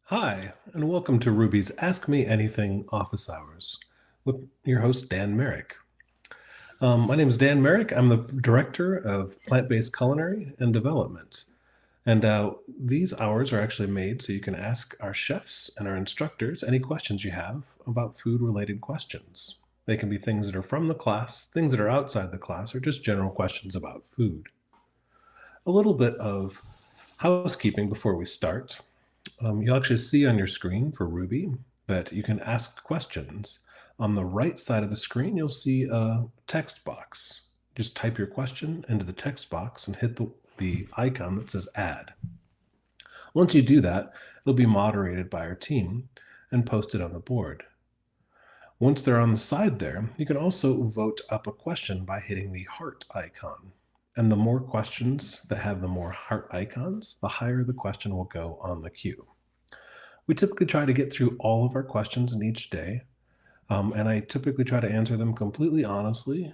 Hi, and welcome to Ruby's Ask Me Anything office hours with your host, Dan Merrick. My name is Dan Merrick. I'm the Director of Plant-Based Culinary and Development. And these hours are actually made so you can ask our chefs and our instructors any questions you have about food-related questions. They can be things that are from the class, things that are outside the class, or just general questions about food. A little bit of housekeeping before we start. You'll actually see on your screen for Ruby that you can ask questions. On the right side of the screen, you'll see a text box. Just type your question into the text box and hit the icon that says add. Once you do that, it'll be moderated by our team and posted on the board. Once they're on the side there, you can also vote up a question by hitting the heart icon. And the more questions that have the more heart icons, the higher the question will go on the queue. We typically try to get through all of our questions in each day, and I typically try to answer them completely honestly,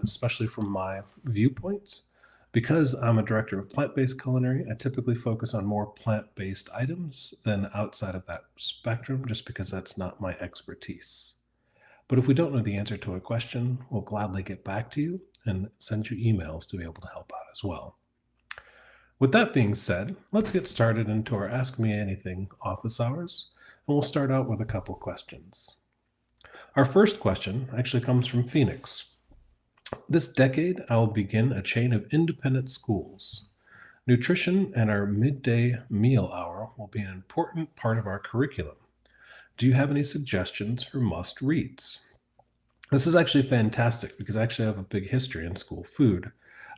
especially from my viewpoints. Because I'm a director of plant-based culinary, I typically focus on more plant-based items than outside of that spectrum, just because that's not my expertise. But if we don't know the answer to a question, we'll gladly get back to you and send you emails to be able to help out as well. With that being said, let's get started into our Ask Me Anything office hours, and we'll start out with a couple questions. Our first question actually comes from Phoenix. This decade, I will begin a chain of independent schools. Nutrition and our midday meal hour will be an important part of our curriculum. Do you have any suggestions for must-reads? This is actually fantastic because I actually have a big history in school food.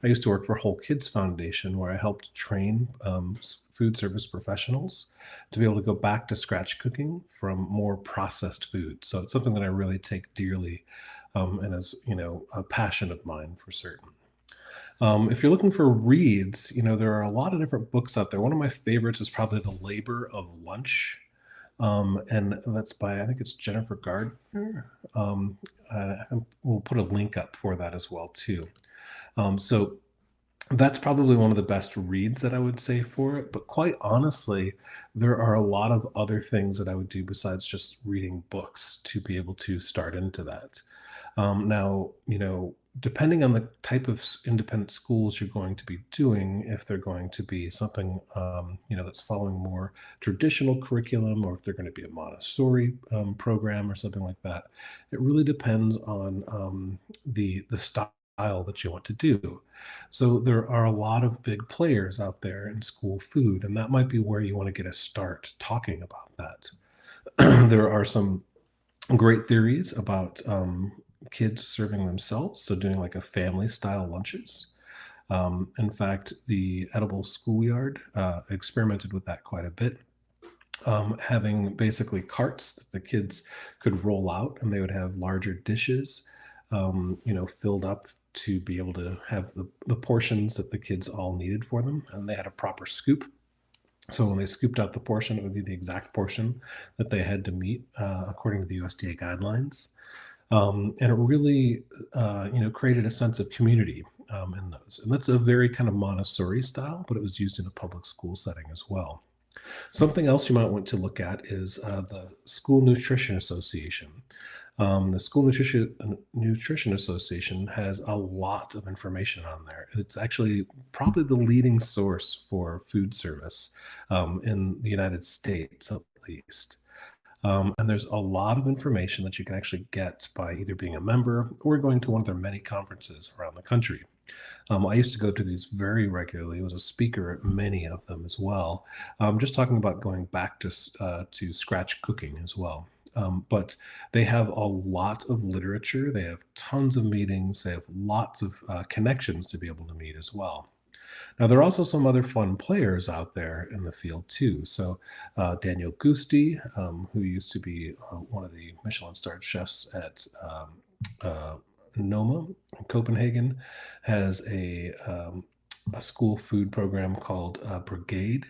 I used to work for Whole Kids Foundation, where I helped train food service professionals to be able to go back to scratch cooking from more processed food. So it's something that I really take dearly, and is a passion of mine for certain. If you're looking for reads, there are a lot of different books out there. One of my favorites is probably The Labor of Lunch. And that's by, I think it's Jennifer Gardner. We'll put a link up for that as well too. So that's probably one of the best reads that I would say for it. But quite honestly, there are a lot of other things that I would do besides just reading books to be able to start into that. Now, depending on the type of independent schools you're going to be doing, if they're going to be something, that's following more traditional curriculum, or if they're going to be a Montessori program or something like that, it really depends on the style that you want to do. So there are a lot of big players out there in school food, and that might be where you want to get a start talking about that. There are some great theories about kids serving themselves, so doing like a family style lunches. In fact, the Edible Schoolyard experimented with that quite a bit, having basically carts that the kids could roll out, and they would have larger dishes, filled up to be able to have the portions that the kids all needed for them, and they had a proper scoop. So when they scooped out the portion, it would be the exact portion that they had to meet according to the USDA guidelines. And it really, created a sense of community in those. And that's a very kind of Montessori style, but it was used in a public school setting as well. Something else you might want to look at is the School Nutrition Association. The School Nutrition Association has a lot of information on there. It's actually probably the leading source for food service in the United States, at least. And there's a lot of information that you can actually get by either being a member or going to one of their many conferences around the country. I used to go to these very regularly. I was a speaker at many of them as well, just talking about going back to scratch cooking as well. But they have a lot of literature. They have tons of meetings. They have lots of connections to be able to meet as well. Now, there are also some other fun players out there in the field too. So Daniel Gusti, who used to be one of the Michelin-starred chefs at Noma in Copenhagen, has a school food program called Brigade.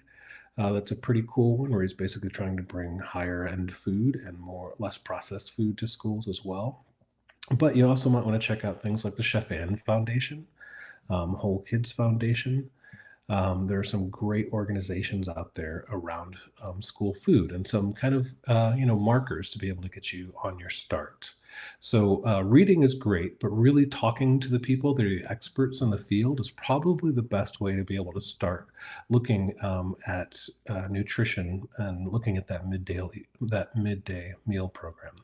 That's a pretty cool one where he's basically trying to bring higher end food and less processed food to schools as well. But you also might want to check out things like the Chef Ann Foundation, Whole Kids Foundation. There are some great organizations out there around school food and some kind of markers to be able to get you on your start. So reading is great, but really talking to the people that are the experts in the field is probably the best way to be able to start looking at nutrition and looking at that midday meal program.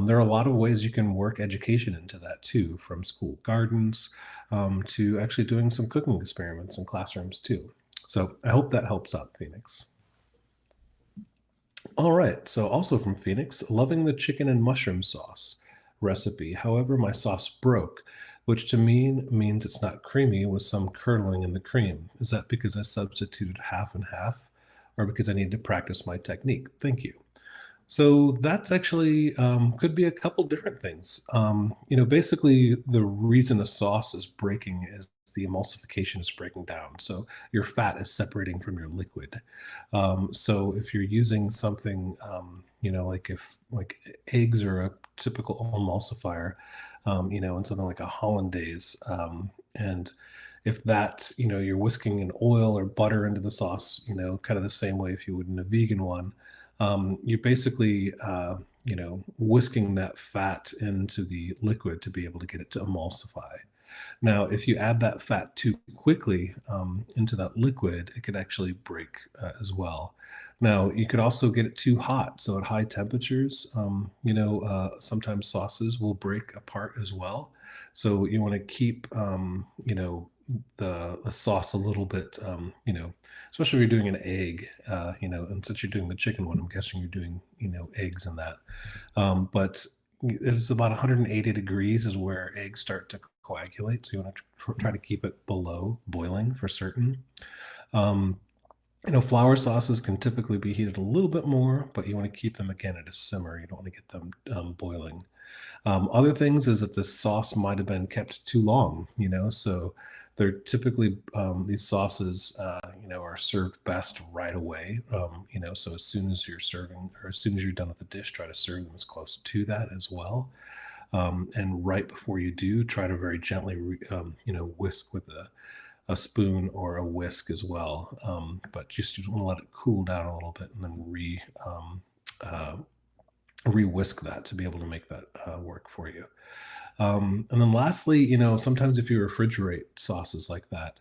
There are a lot of ways you can work education into that too, from school gardens to actually doing some cooking experiments in classrooms too. So I hope that helps out, Phoenix. All right. So also from Phoenix, loving the chicken and mushroom sauce recipe. However, my sauce broke, which to me means it's not creamy with some curdling in the cream. Is that because I substituted half and half, or because I need to practice my technique? Thank you. So that's actually could be a couple different things. Basically, the reason a sauce is breaking is the emulsification is breaking down. So your fat is separating from your liquid. So if you're using something, like eggs are a typical emulsifier, and something like a hollandaise, and if that, you're whisking an oil or butter into the sauce, kind of the same way if you would in a vegan one, you're basically, whisking that fat into the liquid to be able to get it to emulsify. Now, if you add that fat too quickly into that liquid, it could actually break as well. Now, you could also get it too hot. So at high temperatures, sometimes sauces will break apart as well. So you want to keep, the sauce a little bit, especially if you're doing an egg, and since you're doing the chicken one, I'm guessing you're doing, eggs in that. But it's about 180 degrees is where eggs start to coagulate. So you want to try to keep it below boiling for certain. Um, flour sauces can typically be heated a little bit more, but you want to keep them again at a simmer. You don't want to get them boiling. Other things is that the sauce might have been kept too long, so they're typically these sauces, are served best right away. So as soon as you're serving or as soon as you're done with the dish, try to serve them as close to that as well. And right before you do, try to very gently, whisk with a spoon or a whisk as well. But just you want to let it cool down a little bit and then uh, re-whisk that to be able to make that work for you. And then lastly, sometimes if you refrigerate sauces like that,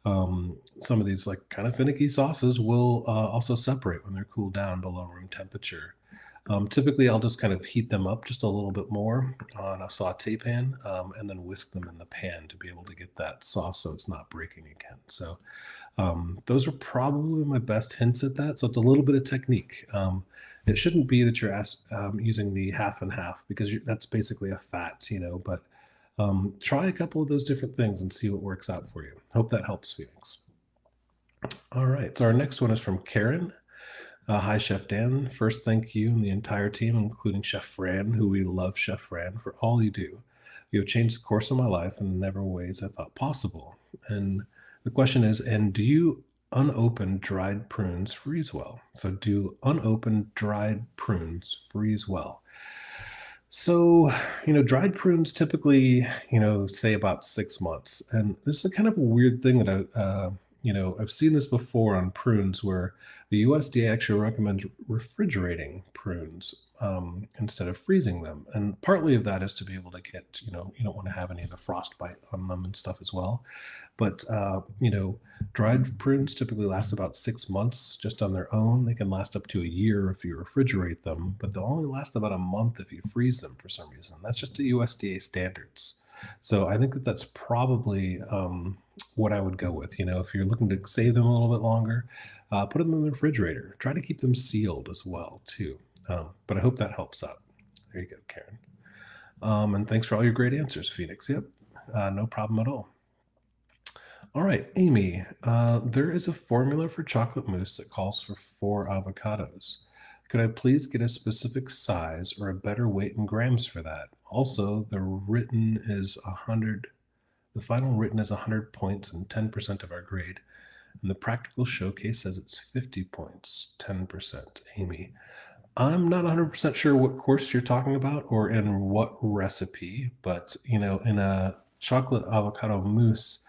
some of these like kind of finicky sauces will also separate when they're cooled down below room temperature. Typically, I'll just kind of heat them up just a little bit more on a saute pan, and then whisk them in the pan to be able to get that sauce so it's not breaking again. So those are probably my best hints at that. So it's a little bit of technique. It shouldn't be that you're using the half and half because that's basically a fat, but try a couple of those different things and see what works out for you. Hope that helps, Phoenix. All right. So our next one is from Karen. Hi, Chef Dan. First, thank you and the entire team, including Chef Fran, who we love, Chef Fran, for all you do. You have changed the course of my life in never ways I thought possible. And the question is, and do you unopened dried prunes freeze well? So do unopened dried prunes freeze well? So, dried prunes typically, say about 6 months. And this is a kind of a weird thing that I've seen this before on prunes where the USDA actually recommends refrigerating prunes instead of freezing them. And partly of that is to be able to get, you don't want to have any of the frostbite on them and stuff as well. But, dried prunes typically last about 6 months just on their own. They can last up to a year if you refrigerate them, but they'll only last about a month if you freeze them for some reason. That's just the USDA standards. So I think that that's probably what I would go with. If you're looking to save them a little bit longer, put them in the refrigerator. Try to keep them sealed as well, too. But I hope that helps out. There you go, Karen. And thanks for all your great answers, Phoenix. Yep, no problem at all. All right, Amy, there is a formula for chocolate mousse that calls for 4 avocados. Could I please get a specific size or a better weight in grams for that? Also, the final written is 100 points and 10% of our grade. And the practical showcase says it's 50 points, 10%. Amy, I'm not 100% sure what course you're talking about or in what recipe, but in a chocolate avocado mousse,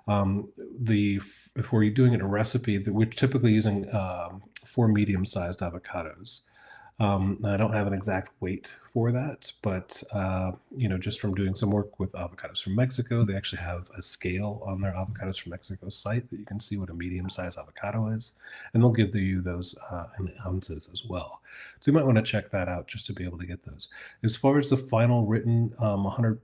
the if we're doing it in a recipe, that we're typically using 4 medium-sized avocados. I don't have an exact weight for that, but just from doing some work with avocados from Mexico, they actually have a scale on their avocados from Mexico site that you can see what a medium-sized avocado is, and they'll give you those in ounces as well. So you might want to check that out just to be able to get those. As far as the final written 100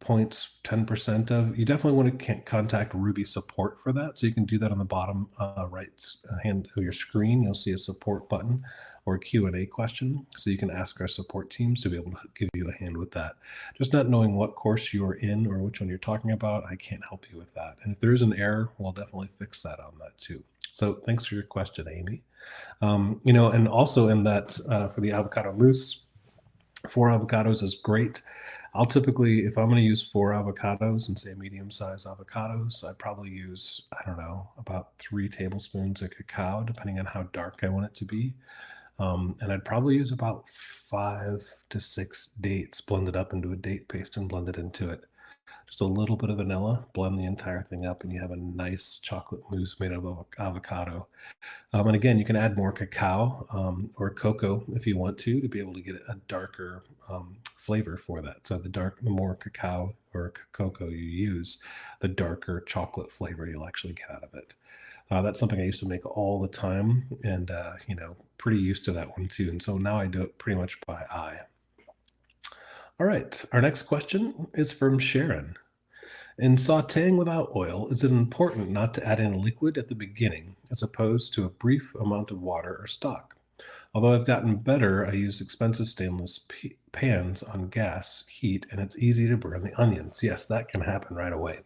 points, 10% of, you definitely want to contact Ruby support for that. So you can do that on the bottom right hand of your screen. You'll see a support button or a Q&A question. So you can ask our support teams to be able to give you a hand with that. Just not knowing what course you're in or which one you're talking about, I can't help you with that. And if there is an error, we'll definitely fix that on that too. So thanks for your question, Amy. And also in that for the avocado mousse, 4 avocados is great. I'll typically, if I'm going to use 4 avocados and say medium-sized avocados, I probably use, I don't know, about 3 tablespoons of cacao, depending on how dark I want it to be. And I'd probably use about 5 to 6 dates blended up into a date paste and blended into it. Just a little bit of vanilla, blend the entire thing up, and you have a nice chocolate mousse made out of avocado. And again, you can add more cacao or cocoa if you want to be able to get a darker flavor for that. So the more cacao or cocoa you use, the darker chocolate flavor you'll actually get out of it. That's something I used to make all the time, and pretty used to that one too. And so now I do it pretty much by eye. All right, our next question is from Sharon. In sauteing without oil, is it important not to add in liquid at the beginning as opposed to a brief amount of water or stock? Although I've gotten better, I use expensive stainless pans on gas heat, and it's easy to burn the onions. Yes, that can happen right away.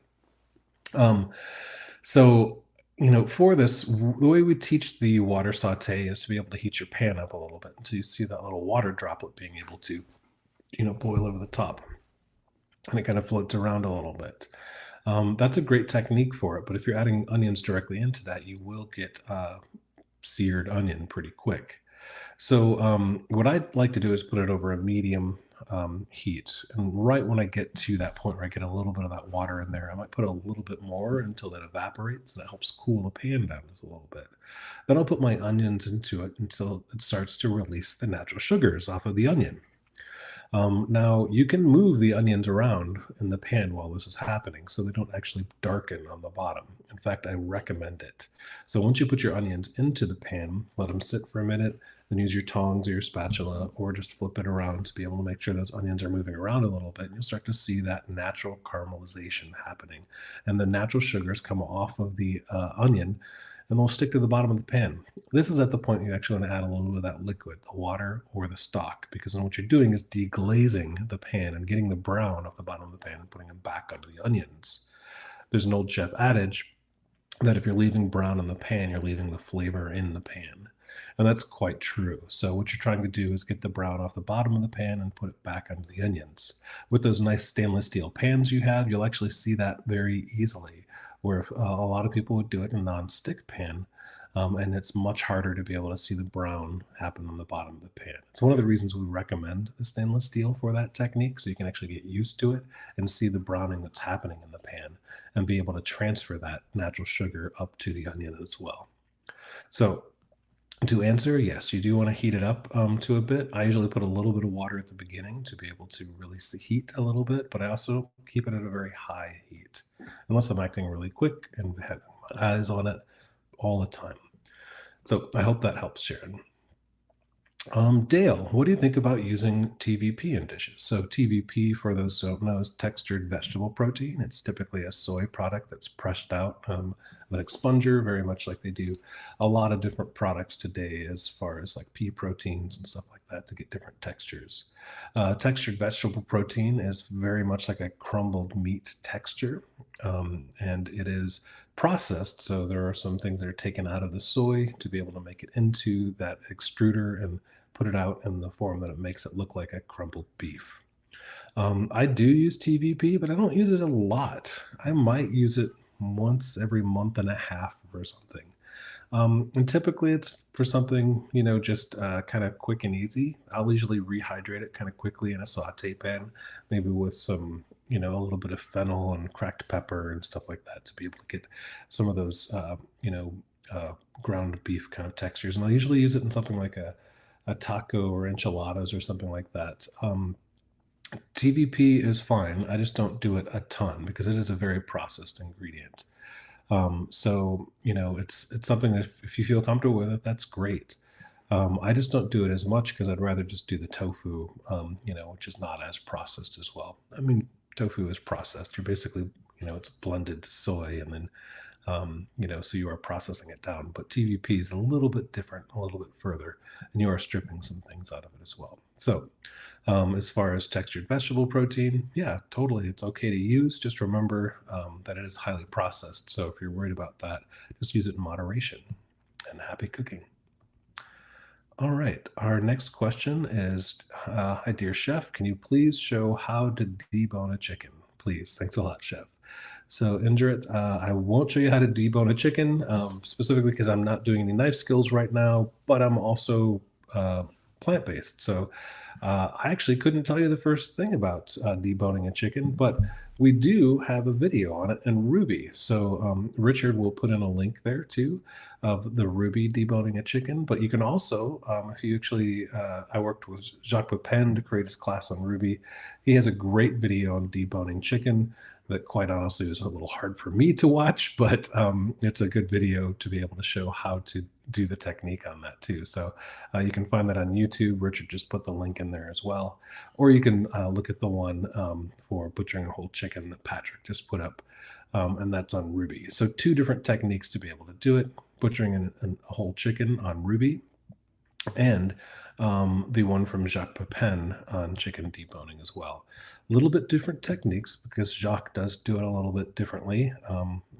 For this, the way we teach the water saute is to be able to heat your pan up a little bit until you see that little water droplet being able to, boil over the top. And it kind of floats around a little bit. That's a great technique for it, but if you're adding onions directly into that, you will get seared onion pretty quick. So what I'd like to do is put it over a medium heat. And right when I get to that point where I get a little bit of that water in there, I might put a little bit more until it evaporates, and it helps cool the pan down just a little bit. Then I'll put my onions into it until it starts to release the natural sugars off of the onion. Now, you can move the onions around in the pan while this is happening so they don't actually darken on the bottom. In fact, I recommend it. So once you put your onions into the pan, let them sit for a minute, then use your tongs or your spatula or just flip it around to be able to make sure those onions are moving around a little bit. And you'll start to see that natural caramelization happening. And the natural sugars come off of the onion and they'll stick to the bottom of the pan. This is at the point you actually want to add a little bit of that liquid, the water or the stock, because then what you're doing is deglazing the pan and getting the brown off the bottom of the pan and putting it back onto the onions. There's an old chef adage that if you're leaving brown in the pan, you're leaving the flavor in the pan. And that's quite true. So what you're trying to do is get the brown off the bottom of the pan and put it back onto the onions. With those nice stainless steel pans you have, you'll actually see that very easily, where a lot of people would do it in a non-stick pan, and it's much harder to be able to see the brown happen on the bottom of the pan. It's one of the reasons we recommend the stainless steel for that technique, so you can actually get used to it and see the browning that's happening in the pan and be able to transfer that natural sugar up to the onion as well. So to answer, yes, you do want to heat it up to a bit. I usually put a little bit of water at the beginning to be able to release the heat a little bit, but I also keep it at a very high heat, unless I'm acting really quick and have my eyes on it all the time. So I hope that helps, Sharon. Dale, what do you think about using TVP in dishes? So TVP, for those who don't know, is textured vegetable protein. It's typically a soy product that's pressed out of an expunger, very much like they do a lot of different products today as far as like pea proteins and stuff like that to get different textures. Textured vegetable protein is very much like a crumbled meat texture, and it is processed. So there are some things that are taken out of the soy to be able to make it into that extruder and put it out in the form that it makes it look like a crumbled beef. I do use TVP, but I don't use it a lot. I might use it once every month and a half or something. And typically it's for something, just kind of quick and easy. I'll usually rehydrate it kind of quickly in a saute pan, maybe with some, a little bit of fennel and cracked pepper and stuff like that to be able to get some of those, ground beef kind of textures. And I'll usually use it in something like a taco or enchiladas or something like that. TVP is fine. I just don't do it a ton because it is a very processed ingredient. So it's something that if you feel comfortable with it, that's great. I just don't do it as much because I'd rather just do the tofu, which is not as processed as well. I mean, tofu is processed. You're basically, it's blended soy and then, so you are processing it down. But TVP is a little bit different, a little bit further, and you are stripping some things out of it as well. So as far as textured vegetable protein, yeah, totally. It's okay to use. Just remember that it is highly processed. So if you're worried about that, just use it in moderation and happy cooking. All right. Our next question is, hi, dear chef. Can you please show how to debone a chicken? Please. Thanks a lot, chef. So Indrit, I won't show you how to debone a chicken, specifically because I'm not doing any knife skills right now, but I'm also plant-based. So I actually couldn't tell you the first thing about deboning a chicken, but we do have a video on it in Ruby. So Richard will put in a link there too of the Ruby deboning a chicken. But you can also, if you actually, I worked with Jacques Pepin to create his class on Ruby. He has a great video on deboning chicken that quite honestly was a little hard for me to watch, but it's a good video to be able to show how to do the technique on that too. So you can find that on YouTube. Richard just put the link in there as well. Or you can look at the one for butchering a whole chicken that Patrick just put up, and that's on Ruby. So 2 different techniques to be able to do it, butchering a whole chicken on Ruby, and the one from Jacques Pepin on chicken deboning as well. A little bit different techniques because Jacques does do it a little bit differently.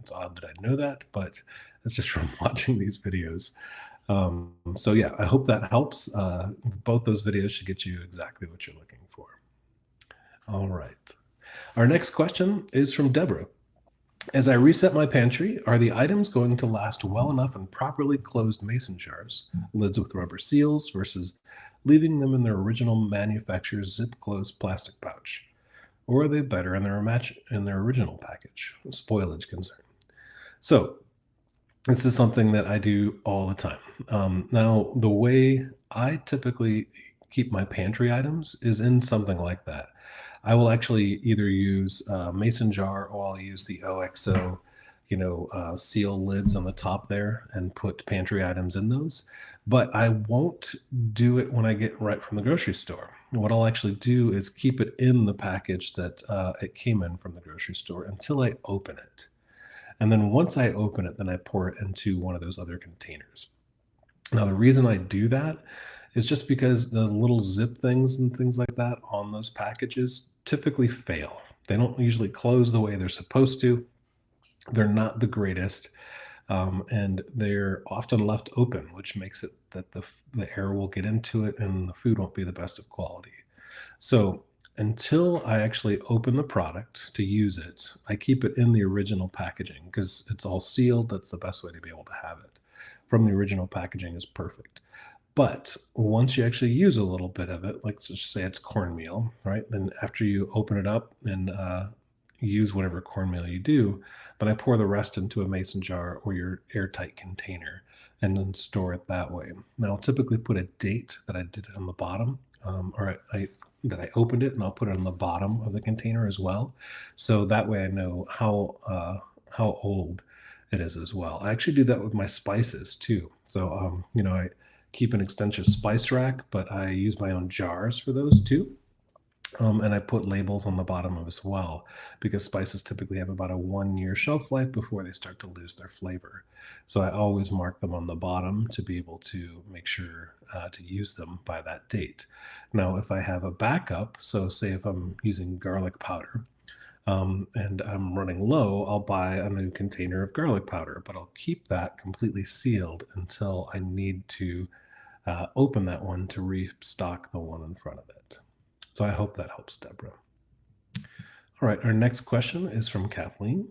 It's odd that I know that, but it's just from watching these videos. So yeah, I hope that helps. Both those videos should get you exactly what you're looking for. All right. Our next question is from Deborah. As I reset my pantry, are the items going to last well enough in properly closed mason jars, lids with rubber seals, versus leaving them in their original manufacturer's zip-closed plastic pouch? Or are they better in their original package? Spoilage concern. So this is something that I do all the time. Now, the way I typically keep my pantry items is in something like that. I will actually either use a mason jar or I'll use the OXO, seal lids on the top there and put pantry items in those. But I won't do it when I get right from the grocery store. What I'll actually do is keep it in the package that it came in from the grocery store until I open it. And then once I open it, then I pour it into one of those other containers. Now, the reason I do that is just because the little zip things and things like that on those packages typically fail. They don't usually close the way they're supposed to. They're not the greatest. And they're often left open, which makes it that the air will get into it and the food won't be the best of quality. So until I actually open the product to use it, I keep it in the original packaging because it's all sealed. That's the best way to be able to have it. From the original packaging is perfect. But once you actually use a little bit of it, like let's just say it's cornmeal, right? Then after you open it up and use whatever cornmeal you do, then I pour the rest into a mason jar or your airtight container and then store it that way. Now I'll typically put a date that I did it on the bottom, that I opened it, and I'll put it on the bottom of the container as well. So that way I know how old it is as well. I actually do that with my spices too. So I keep an extensive spice rack, but I use my own jars for those too. And I put labels on the bottom of as well because spices typically have about a 1-year shelf life before they start to lose their flavor. So I always mark them on the bottom to be able to make sure to use them by that date. Now, if I have a backup, so say if I'm using garlic powder and I'm running low, I'll buy a new container of garlic powder, but I'll keep that completely sealed until I need to open that one to restock the one in front of it. So I hope that helps, Deborah. All right, our next question is from Kathleen.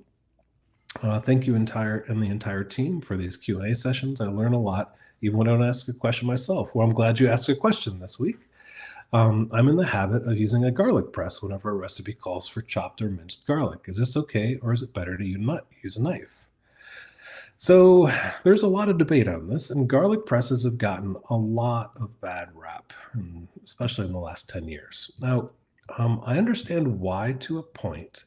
Thank you and the entire team for these Q&A sessions. I learn a lot, even when I don't ask a question myself. Well, I'm glad you asked a question this week. I'm in the habit of using a garlic press whenever a recipe calls for chopped or minced garlic. Is this okay, or is it better to use a knife? So there's a lot of debate on this, and garlic presses have gotten a lot of bad rap, especially in the last 10 years. Now, I understand why to a point,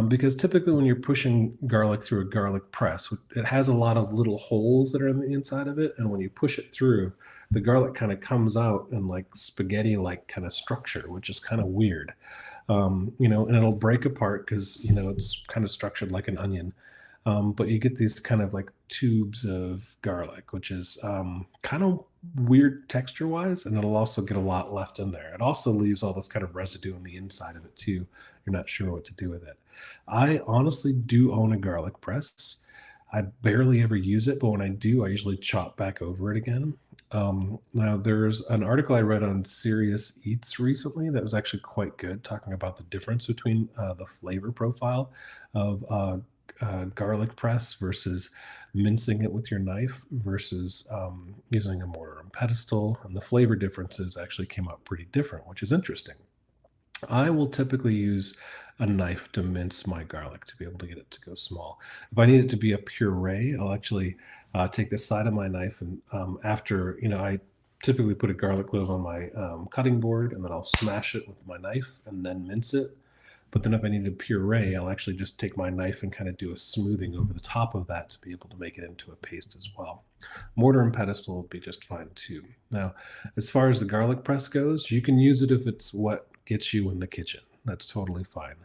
because typically when you're pushing garlic through a garlic press, it has a lot of little holes that are in the inside of it, and when you push it through, the garlic kind of comes out in like spaghetti-like kind of structure, which is kind of weird. And it'll break apart because it's kind of structured like an onion. But you get these kind of like tubes of garlic, which is kind of weird texture wise, and it'll also get a lot left in there. It also leaves all this kind of residue on the inside of it too. You're not sure what to do with it. I honestly do own a garlic press. I barely ever use it, but when I do, I usually chop back over it again. Now, there's an article I read on Serious Eats recently that was actually quite good, talking about the difference between the flavor profile of garlic press versus mincing it with your knife versus using a mortar and pestle. And the flavor differences actually came out pretty different, which is interesting. I will typically use a knife to mince my garlic to be able to get it to go small. If I need it to be a puree, I'll actually take the side of my knife and after, I typically put a garlic clove on my cutting board and then I'll smash it with my knife and then mince it. But then if I need a puree, I'll actually just take my knife and kind of do a smoothing over the top of that to be able to make it into a paste as well. Mortar and pestle will be just fine too. Now, as far as the garlic press goes, you can use it if it's what gets you in the kitchen. That's totally fine.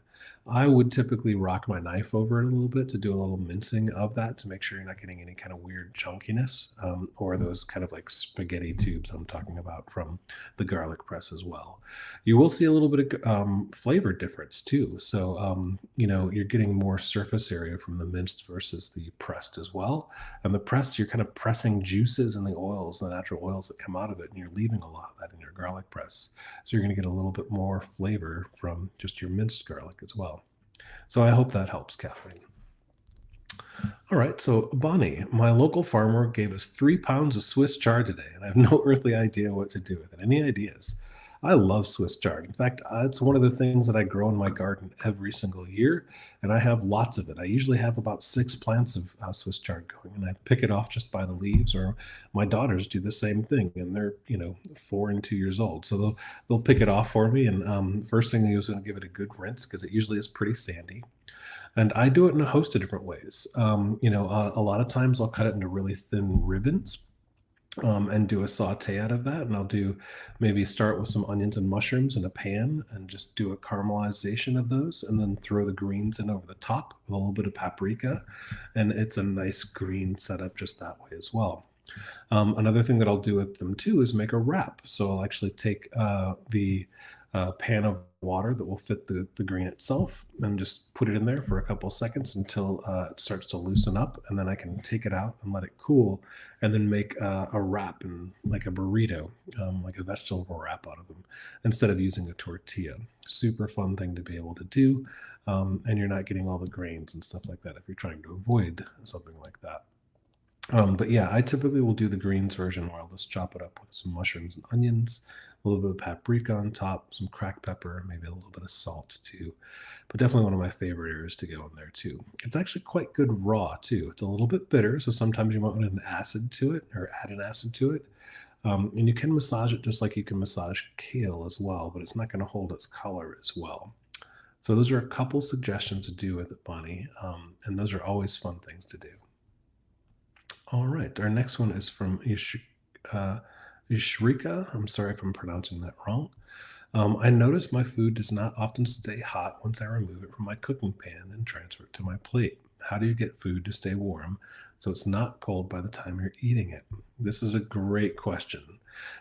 I would typically rock my knife over it a little bit to do a little mincing of that to make sure you're not getting any kind of weird chunkiness or those kind of like spaghetti tubes I'm talking about from the garlic press as well. You will see a little bit of flavor difference too. So, you're getting more surface area from the minced versus the pressed as well. And the press, you're kind of pressing juices and the oils, the natural oils that come out of it, and you're leaving a lot of that in your garlic press. So you're going to get a little bit more flavor from just your minced garlic as well. So I hope that helps, Kathleen. All right, so Bonnie, my local farmer gave us 3 pounds of Swiss chard today, and I have no earthly idea what to do with it. Any ideas? I love Swiss chard. In fact, it's one of the things that I grow in my garden every single year, and I have lots of it. I usually have about 6 plants of Swiss chard going, and I pick it off just by the leaves. Or my daughters do the same thing, and they're 4 and 2 years old, so they'll pick it off for me. And first thing I was going to give it a good rinse because it usually is pretty sandy. And I do it in a host of different ways. A lot of times I'll cut it into really thin ribbons and do a saute out of that. And I'll do maybe start with some onions and mushrooms in a pan and just do a caramelization of those and then throw the greens in over the top with a little bit of paprika. And it's a nice green setup just that way as well. Another thing that I'll do with them too is make a wrap. So I'll actually take the pan of water that will fit the green itself and just put it in there for a couple of seconds until it starts to loosen up. And then I can take it out and let it cool and then make a wrap and like a burrito, like a vegetable wrap out of them instead of using a tortilla. Super fun thing to be able to do. And you're not getting all the grains and stuff like that if you're trying to avoid something like that. But yeah, I typically will do the greens version where I'll just chop it up with some mushrooms and onions, a little bit of paprika on top, some cracked pepper, maybe a little bit of salt too. But definitely one of my favorite areas to go in there too. It's actually quite good raw too. It's a little bit bitter, so sometimes you might want an acid to it or add an acid to it. And you can massage it just like you can massage kale as well, but it's not going to hold its color as well. So those are a couple suggestions to do with it, Bonnie. And those are always fun things to do. All right, our next one is from Yushrika. I'm sorry if I'm pronouncing that wrong. I notice my food does not often stay hot once I remove it from my cooking pan and transfer it to my plate. How do you get food to stay warm so it's not cold by the time you're eating it? This is a great question.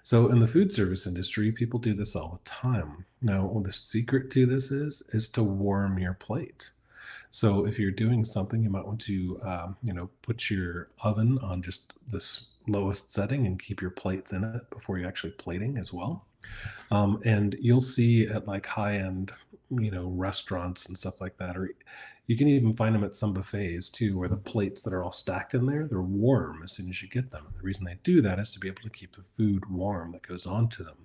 So in the food service industry, people do this all the time. Now, the secret to this is to warm your plate. So if you're doing something, you might want to, put your oven on just the lowest setting and keep your plates in it before you're actually plating as well. And you'll see at like high-end, restaurants and stuff like that, or You can even find them at some buffets too, where the plates that are all stacked in there, they're warm as soon as you get them. And the reason they do that is to be able to keep the food warm that goes onto them.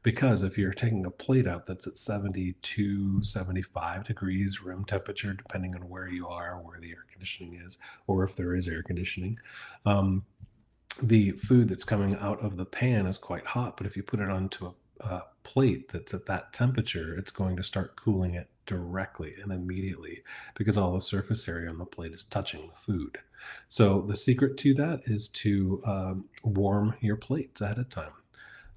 Because if you're taking a plate out that's at 72, 75 degrees room temperature, depending on where you are, where the air conditioning is, or if there is air conditioning, um, the food that's coming out of the pan is quite hot. But if you put it onto a plate that's at that temperature, it's going to start cooling it directly and immediately because all the surface area on the plate is touching the food. So the secret to that is to warm your plates ahead of time.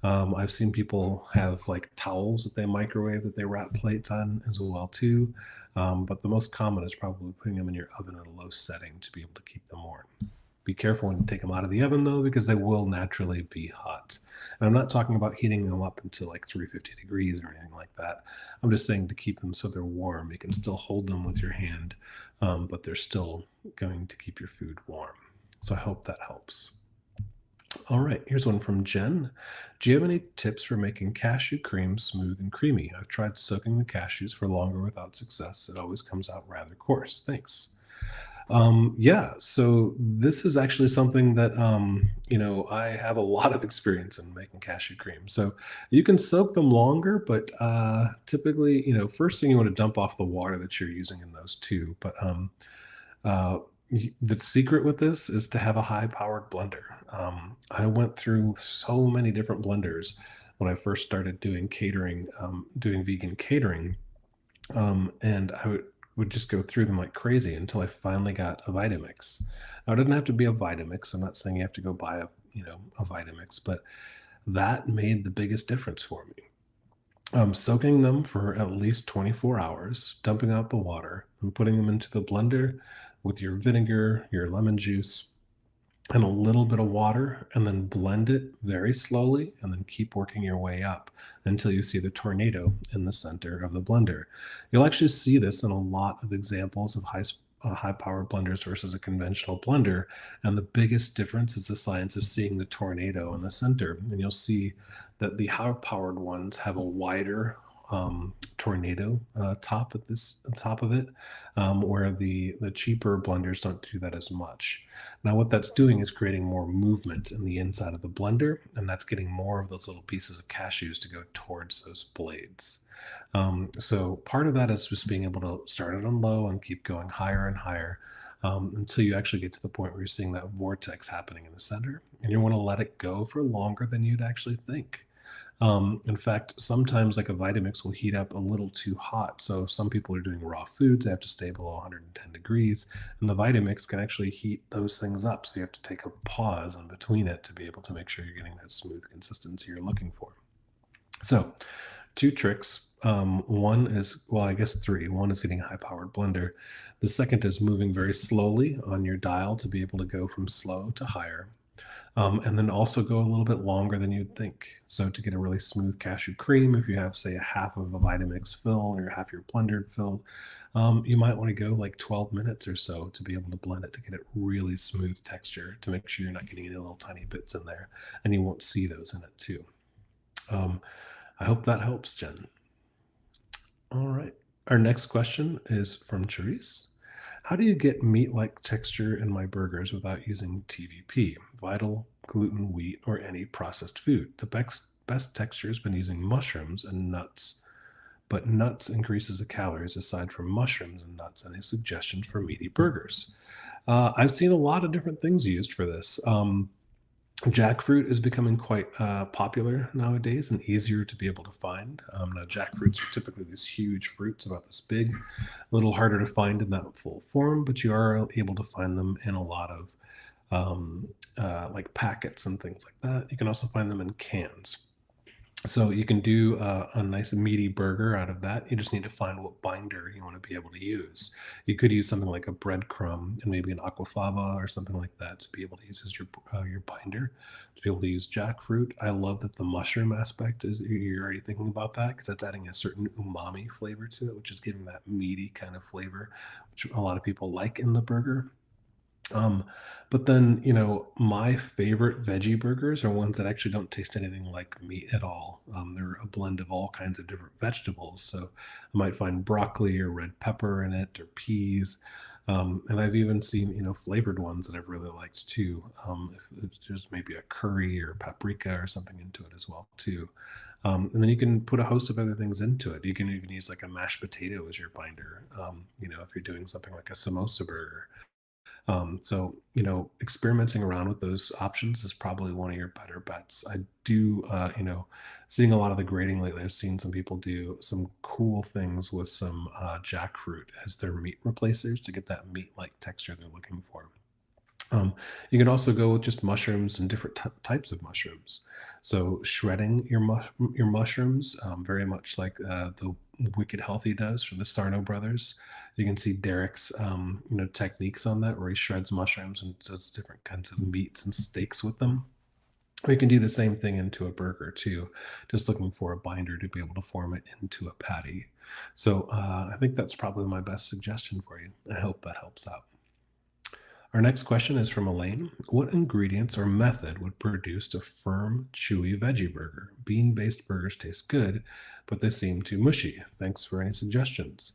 I've seen people have like towels that they microwave that they wrap plates on as well too. But the most common is probably putting them in your oven at a low setting to be able to keep them warm. Be careful when you take them out of the oven though, because they will naturally be hot. And I'm not talking about heating them up until like 350 degrees or anything like that. I'm just saying to keep them so they're warm. You can still hold them with your hand, but they're still going to keep your food warm. So I hope that helps. All right, here's one from Jen. Do you have any tips for making cashew cream smooth and creamy? I've tried soaking the cashews for longer without success. It always comes out rather coarse. Thanks. Yeah, so this is actually something that I have a lot of experience in making cashew cream. So you can soak them longer, but typically, first thing you want to dump off the water that you're using in those too. But uh, the secret with this is to have a high-powered blender. I went through so many different blenders when I first started doing catering, doing vegan catering, and I would just go through them like crazy until I finally got a Vitamix. Now, it doesn't have to be a Vitamix. I'm not saying you have to go buy a Vitamix, but that made the biggest difference for me. Soaking them for at least 24 hours, dumping out the water, and putting them into the blender with your vinegar, your lemon juice, and a little bit of water, and then blend it very slowly, and then keep working your way up until you see the tornado in the center of the blender. You'll actually see this in a lot of examples of high powered blenders versus a conventional blender. And the biggest difference is the science of seeing the tornado in the center. And you'll see that the high powered ones have a wider tornado top at the top of it, where the cheaper blenders don't do that as much. Now, what that's doing is creating more movement in the inside of the blender, and that's getting more of those little pieces of cashews to go towards those blades. So part of that is just being able to start it on low and keep going higher and higher until you actually get to the point where you're seeing that vortex happening in the center, and you want to let it go for longer than you'd actually think. In fact, sometimes like a Vitamix will heat up a little too hot. So if some people are doing raw foods, they have to stay below 110 degrees, and the Vitamix can actually heat those things up. So you have to take a pause in between it to be able to make sure you're getting that smooth consistency you're looking for. So, two tricks. One is, well, I guess three. One is getting a high powered blender. The second is moving very slowly on your dial to be able to go from slow to higher. And then also go a little bit longer than you'd think. So to get a really smooth cashew cream, if you have, say, a half of a Vitamix fill or half your blender filled, you might want to go like 12 minutes or so to be able to blend it to get it really smooth texture to make sure you're not getting any little tiny bits in there, and you won't see those in it too. Um, I hope that helps, Jen. All right. Our next question is from Charisse. How do you get meat-like texture in my burgers without using TVP, vital, gluten, wheat, or any processed food? The best texture has been using mushrooms and nuts, but nuts increases the calories aside from mushrooms and nuts. Any suggestions for meaty burgers? I've seen a lot of different things used for this. Jackfruit is becoming quite popular nowadays and easier to be able to find. Now, jackfruits are typically these huge fruits about this big, a little harder to find in that full form, but you are able to find them in a lot of like packets and things like that. You can also find them in cans. So you can do a nice meaty burger out of that. You just need to find what binder you want to be able to use. You could use something like a breadcrumb and maybe an aquafaba or something like that to be able to use as your binder, to be able to use jackfruit. I love that the mushroom aspect is, you're already thinking about that because that's adding a certain umami flavor to it, which is giving that meaty kind of flavor, which a lot of people like in the burger. Um, but then, my favorite veggie burgers are ones that actually don't taste anything like meat at all. They're a blend of all kinds of different vegetables. So I might find broccoli or red pepper in it or peas. And I've even seen, flavored ones that I've really liked too. If there's maybe a curry or paprika or something into it as well too. And then you can put a host of other things into it. You can even use like a mashed potato as your binder. If you're doing something like a samosa burger. So, experimenting around with those options is probably one of your better bets. I do, seeing a lot of the grading lately, I've seen some people do some cool things with some jackfruit as their meat replacers to get that meat like texture they're looking for. You can also go with just mushrooms and different types of mushrooms. So shredding your mushrooms, very much like the Wicked Healthy does from the Sarno brothers. You can see Derek's techniques on that, where he shreds mushrooms and does different kinds of meats and steaks with them. We can do the same thing into a burger too, just looking for a binder to be able to form it into a patty. So I think that's probably my best suggestion for you. I hope that helps out. Our next question is from Elaine. What ingredients or method would produce a firm, chewy veggie burger? Bean-based burgers taste good, but they seem too mushy. Thanks for any suggestions.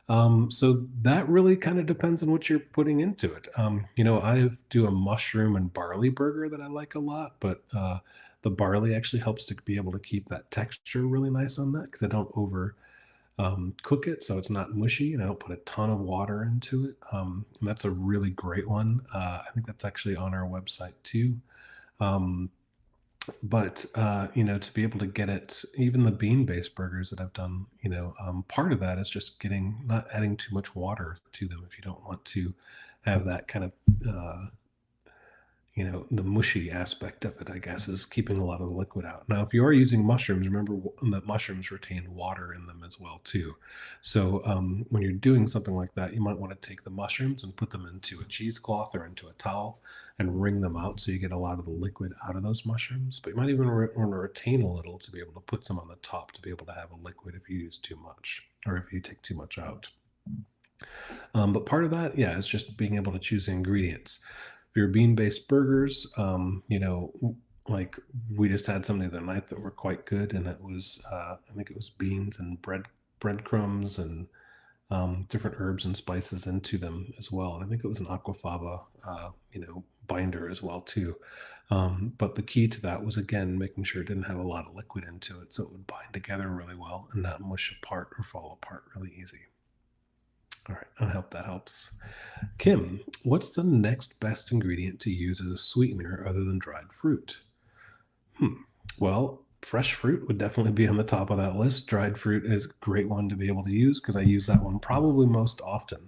So that really kind of depends on what you're putting into it. I do a mushroom and barley burger that I like a lot, but the barley actually helps to be able to keep that texture really nice on that because I don't over cook it so it's not mushy, and I don't put a ton of water into it. And that's a really great one. I think that's actually on our website too. Um, but to be able to get it, even the bean-based burgers that I've done, part of that is just getting not adding too much water to them if you don't want to have that kind of the mushy aspect of it, I guess, is keeping a lot of the liquid out. Now, if you are using mushrooms, remember that mushrooms retain water in them as well, too. So when you're doing something like that, you might want to take the mushrooms and put them into a cheesecloth or into a towel and wring them out so you get a lot of the liquid out of those mushrooms. But you might even want to retain a little to be able to put some on the top to be able to have a liquid if you use too much or if you take too much out. But part of that, yeah, is just being able to choose the ingredients. If you're bean-based burgers, like we just had some the other night that were quite good, and it was I think it was beans and breadcrumbs and different herbs and spices into them as well. And I think it was an aquafaba, binder as well too. But the key to that was again making sure it didn't have a lot of liquid into it, so it would bind together really well and not mush apart or fall apart really easy. All right, I hope that helps. Kim, what's the next best ingredient to use as a sweetener other than dried fruit? Well, fresh fruit would definitely be on the top of that list. Dried fruit is a great one to be able to use because I use that one probably most often.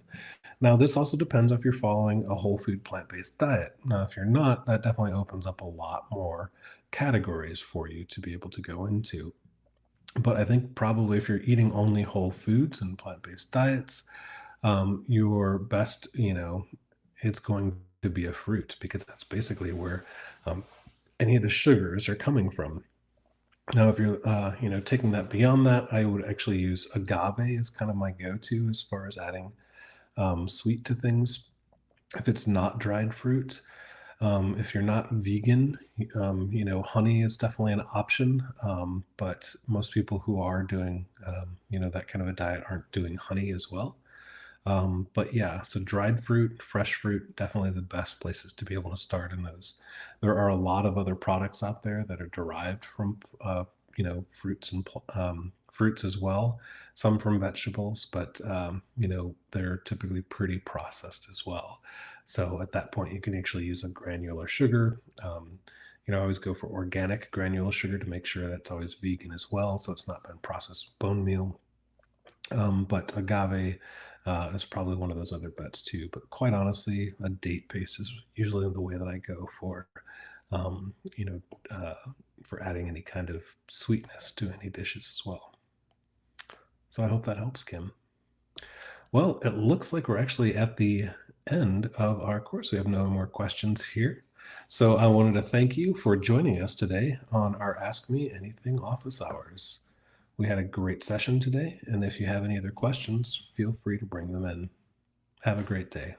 Now, this also depends if you're following a whole food plant based diet. Now, if you're not, that definitely opens up a lot more categories for you to be able to go into. But I think probably if you're eating only whole foods and plant based diets, your best, it's going to be a fruit because that's basically where any of the sugars are coming from. Now, if you're, taking that beyond that, I would actually use agave as kind of my go-to as far as adding sweet to things. If it's not dried fruit, if you're not vegan, honey is definitely an option. But most people who are doing, that kind of a diet aren't doing honey as well. But yeah, so dried fruit, fresh fruit, definitely the best places to be able to start in those. There are a lot of other products out there that are derived from, fruits and fruits as well. Some from vegetables, but they're typically pretty processed as well. So at that point, you can actually use a granular sugar. I always go for organic granular sugar to make sure that's always vegan as well, so it's not been processed with bone meal. But agave is probably one of those other bets too. But quite honestly, a date paste is usually the way that I go for, um, you know, uh, for adding any kind of sweetness to any dishes as well. So I hope that helps, Kim. Well, it looks like we're actually at the end of our course. We have no more questions here. So I wanted to thank you for joining us today on our Ask Me Anything office hours. We had a great session today, and if you have any other questions, feel free to bring them in. Have a great day.